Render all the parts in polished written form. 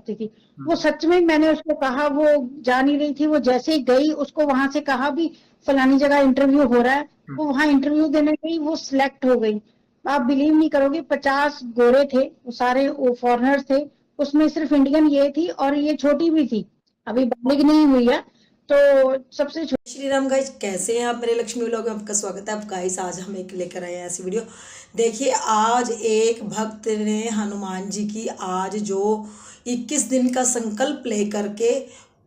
करती थी। वो सच में, मैंने उसको कहा, वो जा नहीं रही थी, वो जैसे ही गई, उसको वहां से कहा भी फलानी जगह इंटरव्यू हो रहा है, वो वहां इंटरव्यू देने गई, वो सिलेक्ट हो गई। आप बिलीव नहीं करोगे, 50 गोरे थे, वो सारे वो फॉरेनर्स थे, उसमें सिर्फ इंडियन ये थी, और ये छोटी भी थी, अभी बालिग नहीं हुई है, तो सबसे श्री राम गाइस, कैसे हैं आप? मेरे लक्ष्मी व्लॉग में आपका स्वागत है। आप गाइस, आज हम एक लेकर आए हैं ऐसी वीडियो। देखिए, आज एक भक्त ने हनुमान जी की आज जो 21 दिन का संकल्प ले करके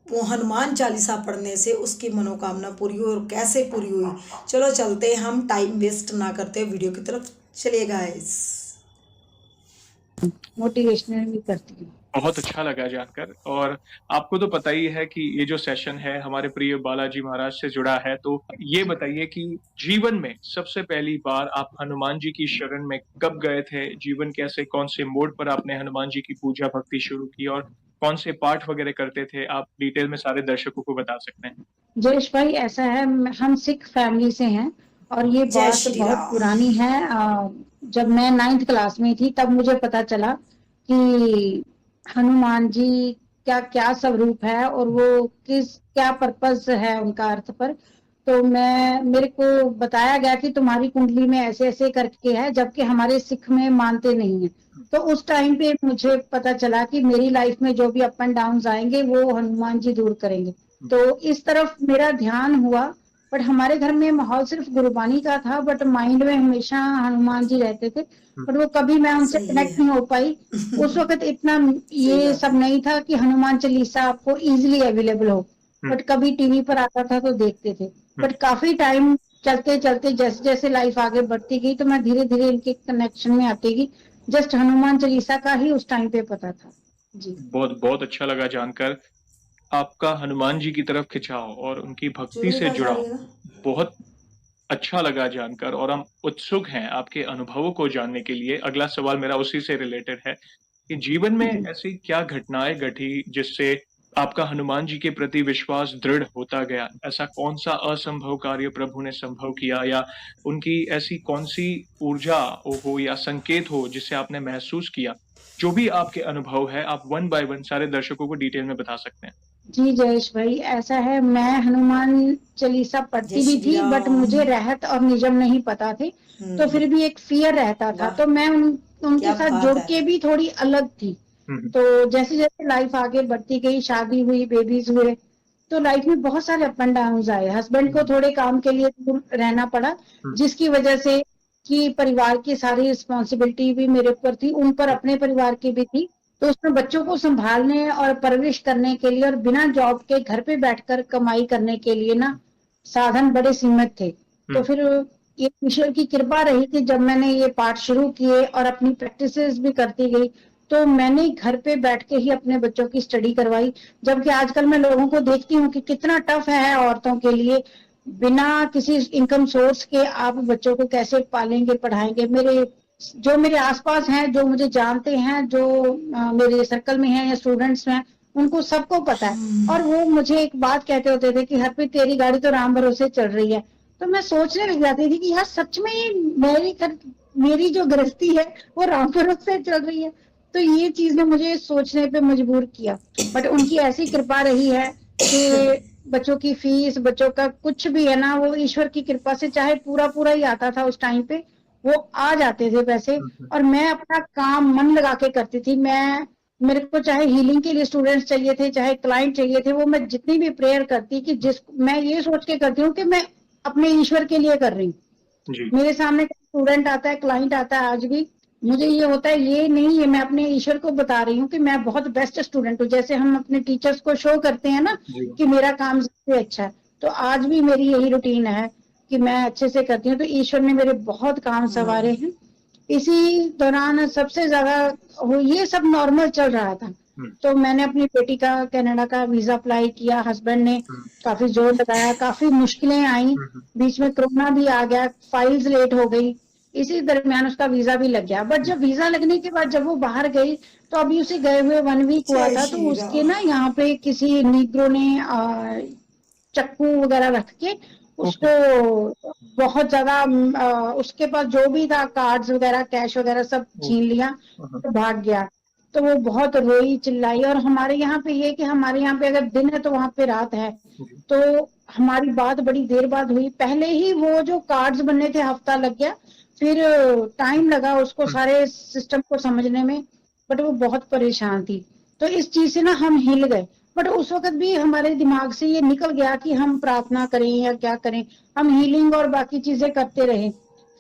वो हनुमान चालीसा पढ़ने से उसकी मनोकामना पूरी हुई, और कैसे पूरी हुई, चलो चलते हैं, हम टाइम वेस्ट ना करते वीडियो की तरफ चलिए गाइस। मोटिवेशनल भी करती हूँ। बहुत अच्छा लगा जानकर। और आपको तो पता ही है कि ये जो सेशन है हमारे प्रिय बालाजी महाराज से जुड़ा है, तो ये बताइए कि जीवन में सबसे पहली बार आप हनुमान जी की शरण में कब गए थे? जीवन कैसे, कौन से मोड़ पर आपने हनुमान जी की पूजा भक्ति शुरू की, और कौन से पाठ वगैरह करते थे? आप डिटेल में सारे दर्शकों को बता सकते हैं। जयेश भाई, ऐसा है, हम सिख फैमिली से हैं, और ये जय बात श्री बहुत राम। पुरानी है। जब मैं 9th क्लास में थी, तब मुझे पता चला कि हनुमान जी क्या क्या स्वरूप है, और वो क्या पर्पस है उनका अर्थ पर। तो मेरे को बताया गया कि तुम्हारी कुंडली में ऐसे ऐसे करके है, जबकि हमारे सिख में मानते नहीं है। तो उस टाइम पे मुझे पता चला कि मेरी लाइफ में जो भी अप एंड डाउन आएंगे, वो हनुमान जी दूर करेंगे। तो इस तरफ मेरा ध्यान हुआ। बट हमारे घर में माहौल सिर्फ गुरबानी का था, बट माइंड में हमेशा हनुमान जी रहते थे, बट वो कभी मैं उनसे सही कनेक्ट है। नहीं हो पाई। उस वक्त इतना सही ये बात सब है। नहीं था कि हनुमान चालीसा आपको इजीली अवेलेबल हो, बट कभी टीवी पर आता था तो देखते थे। बट काफी टाइम चलते चलते, जैसे जैसे लाइफ आगे बढ़ती गई, तो मैं धीरे धीरे इनके कनेक्शन में आती गई। जस्ट हनुमान चालीसा का ही उस टाइम पे पता था जी। बहुत बहुत अच्छा लगा जानकर आपका हनुमान जी की तरफ खिंचाव और उनकी भक्ति चूल्हे से का जुड़ाव। उतारिएगा। बहुत अच्छा लगा जानकर, और हम उत्सुक हैं आपके अनुभवों को जानने के लिए। अगला सवाल मेरा उसी से रिलेटेड है कि जीवन में जी। ऐसी क्या घटनाएं घटी जिससे आपका हनुमान जी के प्रति विश्वास दृढ़ होता गया? ऐसा कौन सा असंभव कार्य प्रभु ने संभव किया, या उनकी ऐसी कौन सी ऊर्जा हो या संकेत हो जिसे आपने महसूस किया? जो भी आपके अनुभव है, आप वन बाय वन सारे दर्शकों को डिटेल में बता सकते हैं। जी जयेश भाई, ऐसा है, मैं हनुमान चालीसा जय पढ़ती भी श्री थी, बट राम। मुझे रहत और नियम नहीं पता थे, तो फिर भी एक फियर रहता था। वाह, तो मैं उनके क्या साथ बात जुड़ है। के भी थोड़ी अलग थी। तो जैसे जैसे लाइफ आगे बढ़ती गई, शादी हुई, बेबीज हुए, तो लाइफ में बहुत सारे अप एंड डाउन आए। हस्बैंड को थोड़े काम के लिए दूर रहना पड़ा, जिसकी वजह से कि परिवार की सारी रिस्पॉन्सिबिलिटी भी मेरे ऊपर थी, उन पर अपने परिवार की भी थी। तो उसमें बच्चों को संभालने और परवरिश करने के लिए, और बिना जॉब के घर पे बैठकर कमाई करने के लिए ना, साधन बड़े सीमित थे। तो फिर ये ईश्वर की कृपा रही कि जब मैंने ये पाठ शुरू किए और अपनी प्रैक्टिसेस भी करती गई, तो मैंने घर पे बैठ के ही अपने बच्चों की स्टडी करवाई। जबकि आजकल मैं लोगों को देखती हूँ कि कितना टफ है औरतों के लिए, बिना किसी इनकम सोर्स के आप बच्चों को कैसे पालेंगे, पढ़ाएंगे। जो मेरे आसपास हैं, जो मुझे जानते हैं, जो मेरे सर्कल में हैं या स्टूडेंट्स हैं, उनको सबको पता है। और वो मुझे एक बात कहते होते थे कि हरप्रीत, तेरी गाड़ी तो राम भरोसे चल रही है। तो मैं सोचने लग जाती थी कि यार सच में मेरी जो गृहस्थी है वो राम भरोसे चल रही है। तो ये चीज ने मुझे सोचने पे मजबूर किया। बट उनकी ऐसी कृपा रही है कि बच्चों की फीस, बच्चों का कुछ भी है ना, वो ईश्वर की कृपा से, चाहे पूरा पूरा ही आता था उस टाइम पे, वो आ जाते थे पैसे। और मैं अपना काम मन लगा के करती थी। मेरे को चाहे हीलिंग के लिए स्टूडेंट्स चाहिए थे, चाहे क्लाइंट चाहिए थे, वो मैं जितनी भी प्रेयर करती, कि मैं ये सोच के करती हूँ कि मैं अपने ईश्वर के लिए कर रही हूँ। जी। मेरे सामने स्टूडेंट आता है, क्लाइंट आता है, आज भी मुझे ये होता है, ये नहीं है, मैं अपने ईश्वर को बता रही हूँ कि मैं बहुत बेस्ट स्टूडेंट हूँ। जैसे हम अपने टीचर्स को शो करते हैं ना जी। कि मेरा काम सबसे अच्छा है, तो आज भी मेरी यही रूटीन है कि मैं अच्छे से करती हूँ। तो ईश्वर ने मेरे बहुत काम संवारे हैं। इसी दौरान सबसे ज्यादा ये सब नॉर्मल चल रहा था, तो मैंने अपनी बेटी का कनाडा का वीजा अप्लाई किया। हस्बैंड ने काफी जोर लगाया, काफी मुश्किलें आई, बीच में कोरोना भी आ गया, फाइल्स लेट हो गई, इसी दरमियान उसका वीजा भी लग गया। बट जब वीजा लगने के बाद जब वो बाहर गई, तो अभी उसे गए हुए 1 वीक हुआ जय था, तो श्री उसके राम। ना यहाँ पे किसी नीग्रो ने चक्कू वगैरह रख के ओके। उसको बहुत ज्यादा, उसके पास जो भी था, कार्ड्स वगैरह, कैश वगैरह सब छीन लिया, तो भाग गया। तो वो बहुत रोई चिल्लाई। और हमारे यहाँ पे ये कि हमारे यहाँ पे अगर दिन है तो वहां पे रात है, तो हमारी बात बड़ी देर बाद हुई। पहले ही वो जो कार्ड्स बनने थे हफ्ता लग गया, फिर टाइम लगा उसको सारे सिस्टम को समझने में, बट वो बहुत परेशान थी। तो इस चीज से ना हम हिल गए। बट उस वक्त भी हमारे दिमाग से ये निकल गया कि हम प्रार्थना करें या क्या करें, हम हीलिंग और बाकी चीजें करते रहे।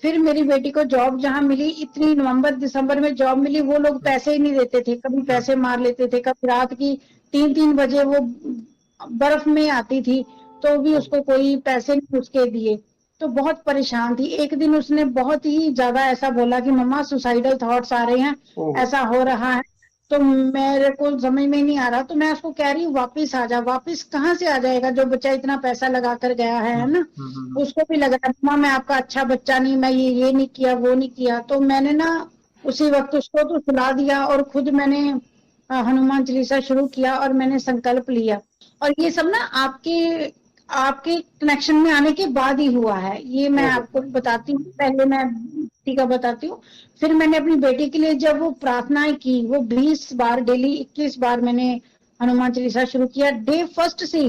फिर मेरी बेटी को जॉब जहाँ मिली, इतनी नवंबर दिसंबर में जॉब मिली, वो लोग पैसे ही नहीं देते थे, कभी पैसे मार लेते थे, कभी रात की 3-3 बजे वो बर्फ में आती थी तो भी उसको कोई पैसे नहीं उसके दिए। तो बहुत परेशान थी। एक दिन उसने बहुत ही ज्यादा ऐसा बोला कि मम्मा सुसाइडल थॉट्स आ रहे हैं, ऐसा हो रहा है। तो मेरे को समझ में नहीं आ रहा, तो मैं उसको कह रही हूँ वापिस आ जा। वापिस कहाँ से आ जाएगा, जो बच्चा इतना पैसा लगा कर गया है ना। उसको भी लगा मम्मा मैं आपका अच्छा बच्चा नहीं, मैं ये नहीं किया वो नहीं किया। तो मैंने ना उसी वक्त उसको तो सुला दिया और खुद मैंने हनुमान चालीसा शुरू किया और मैंने संकल्प लिया। और ये सब ना आपके आपके कनेक्शन में आने के बाद ही हुआ है, ये मैं आपको बताती हूँ। पहले मैं बेटी का बताती हूँ, फिर मैंने अपनी बेटी के लिए जब वो प्रार्थनाएं की, वो 20 बार डेली 21 बार मैंने हनुमान चालीसा शुरू किया। डे फर्स्ट से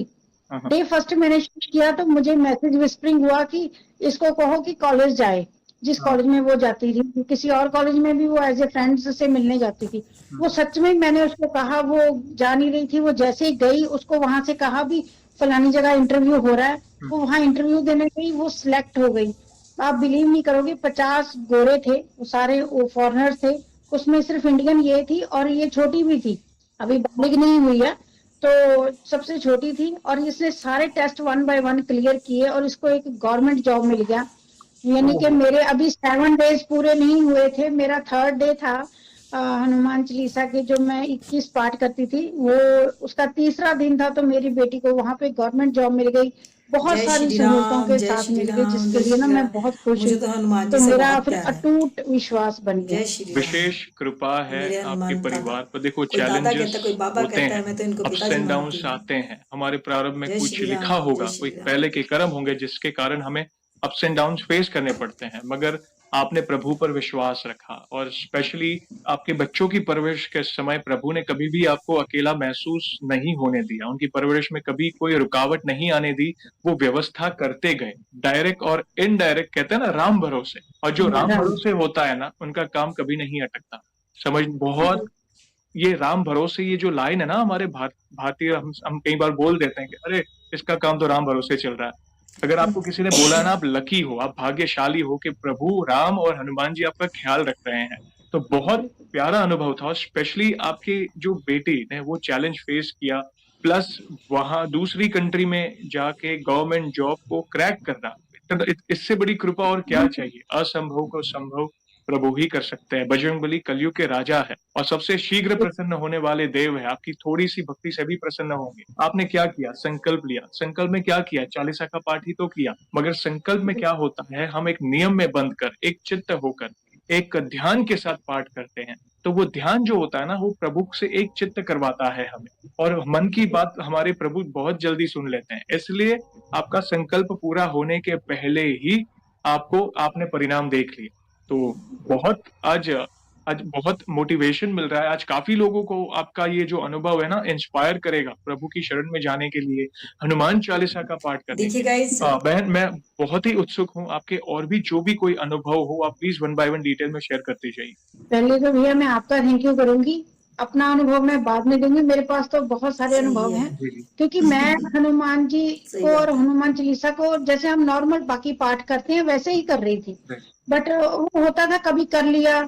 डे फर्स्ट मैंने शुरू किया तो मुझे मैसेज विस्परिंग हुआ कि इसको कहो कि कॉलेज जाए। जिस कॉलेज में वो जाती थी, किसी और कॉलेज में भी वो एज ए फ्रेंड्स से मिलने जाती थी। वो सच में मैंने उसको कहा, वो जा नहीं रही थी, वो जैसे ही गई उसको वहां से कहा भी फलानी जगह इंटरव्यू हो रहा है, वो वहां इंटरव्यू देने गई, वो सिलेक्ट हो गई। आप बिलीव नहीं करोगे, 50 गोरे थे, वो सारे वो फॉरेनर्स थे, उसमें सिर्फ इंडियन ये थी और ये छोटी भी थी, अभी बालिग नहीं हुई है, तो सबसे छोटी थी। और इसने सारे टेस्ट 1 बाय 1 क्लियर किए और इसको एक गवर्नमेंट जॉब मिल गया। यानी कि मेरे अभी 7 डेज पूरे नहीं हुए थे, मेरा 3rd डे था हनुमान चालीसा के जो मैं 21 पाठ करती थी, वो उसका 3रा दिन था। तो मेरी बेटी को वहां पे गवर्नमेंट जॉब मिल गई, बहुत जय सारी श्री सहूलतों राम, के जय साथ श्री मिल गई, राम, जिसके जय लिए ना श्री मैं राम। बहुत खुश मुझे हुई। तो हनुमान जी तो से मेरा बहुत फिर प्यार है। अटूट विश्वास बन गया। जय श्री राम। विशेष कृपा है मेरे आपके हनुमान दादा, परिवार पर। देखो कोई दादा चैलेंजेस कहता है कोई बाबा होते कहता हैं, है, मैं तो इनको अप्स पिताजी एंड मानती डाउन्स हूँ। आते हैं, हमारे प्रारंभ में जय कुछ श्री लिखा राम, जय होगा, कोई श्री राम। पहले के कर्म होंगे जिसके कारण हमें अप्स एंड डाउन्स फेस करने पड़ते हैं। मगर आपने प्रभु पर विश्वास रखा और स्पेशली आपके बच्चों की परवरिश के समय प्रभु ने कभी भी आपको अकेला महसूस नहीं होने दिया, उनकी परवरिश में कभी कोई रुकावट नहीं आने दी। वो व्यवस्था करते गए, डायरेक्ट और इनडायरेक्ट, कहते हैं ना राम भरोसे। और जो राम भरोसे होता है ना, उनका काम कभी नहीं अटकता। समझ बहुत, ये राम भरोसे, ये जो लाइन है ना हमारे भारतीय, हम कई बार बोल देते हैं कि अरे इसका काम तो राम भरोसे चल रहा है। अगर आपको किसी ने बोला ना आप लकी हो, आप भाग्यशाली हो कि प्रभु राम और हनुमान जी आपका ख्याल रख रहे हैं, तो बहुत प्यारा अनुभव था। स्पेशली आपकी जो बेटी ने वो चैलेंज फेस किया, प्लस वहां दूसरी कंट्री में जाके गवर्नमेंट जॉब को क्रैक करना, इससे बड़ी कृपा और क्या चाहिए। असंभव को संभव प्रभु ही कर सकते हैं। बजरंगबली कलयुग के राजा है और सबसे शीघ्र प्रसन्न होने वाले देव है। आपकी थोड़ी सी भक्ति से भी प्रसन्न होंगे। आपने क्या किया, संकल्प लिया। संकल्प में क्या किया, चालीसा का पाठ ही तो किया। मगर संकल्प में क्या होता है, हम एक नियम में बंध कर, एक चित्त होकर, एक ध्यान के साथ पाठ करते हैं, तो वो ध्यान जो होता है ना, वो प्रभु से एक चित्त करवाता है हमें, और मन की बात हमारे प्रभु बहुत जल्दी सुन लेते हैं। इसलिए आपका संकल्प पूरा होने के पहले ही आपने परिणाम देख लिया। तो बहुत आज आज बहुत मोटिवेशन मिल रहा है। आज काफी लोगों को आपका ये जो अनुभव है ना इंस्पायर करेगा प्रभु की शरण में जाने के लिए, हनुमान चालीसा का पाठ करने देखिए के लिए। गाइस, बहन मैं बहुत ही उत्सुक हूँ, आपके और भी जो भी कोई अनुभव हो आप प्लीज 1 बाय 1 डिटेल में शेयर करते जाइए। पहले तो भैया मैं आपका थैंक यू करूंगी, अपना अनुभव मैं बाद में दूंगी। मेरे पास तो बहुत सारे सही अनुभव है, हैं, जी जी क्योंकि मैं हनुमान जी सही को और बात है। हनुमान चालीसा को जैसे हम नॉर्मल बाकी पाठ करते हैं वैसे ही कर रही थी। right, बट वो होता था, कभी कर लिया,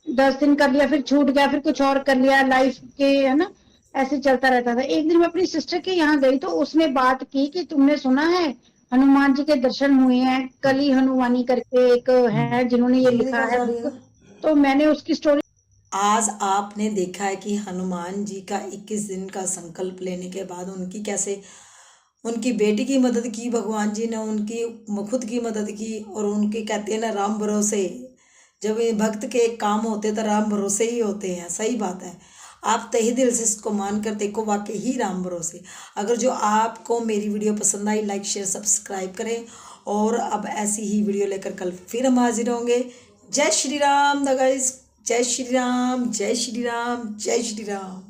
10 दिन कर लिया, फिर छूट गया, फिर कुछ और कर लिया, लाइफ के है ना, ऐसे चलता रहता था। एक दिन मैं अपनी सिस्टर के यहाँ गई तो उसने बात की कि तुमने सुना है हनुमान जी के दर्शन हुए हैं, कली हनुमानी करके एक है जिन्होंने ये टीवी लिखा दिखा है जा रही बुक। है। तो मैंने उसकी स्टोरी आज आपने देखा है कि हनुमान जी का 21 दिन का संकल्प लेने के बाद उनकी कैसे उनकी बेटी की मदद की भगवान जी ने, उनकी खुद की मदद की। और उनके कहते हैं ना राम भरोसे, जब ये भक्त के काम होते तो राम भरोसे ही होते हैं। सही बात है, आप तहे दिल से इसको मान कर देखो, वाकई ही राम भरोसे। अगर जो आपको मेरी वीडियो पसंद आई, लाइक शेयर सब्सक्राइब करें। और अब ऐसी ही वीडियो लेकर कल फिर हम हाजिर होंगे। जय श्री राम द गाइस। जय श्री राम, जय श्री राम, जय श्री राम।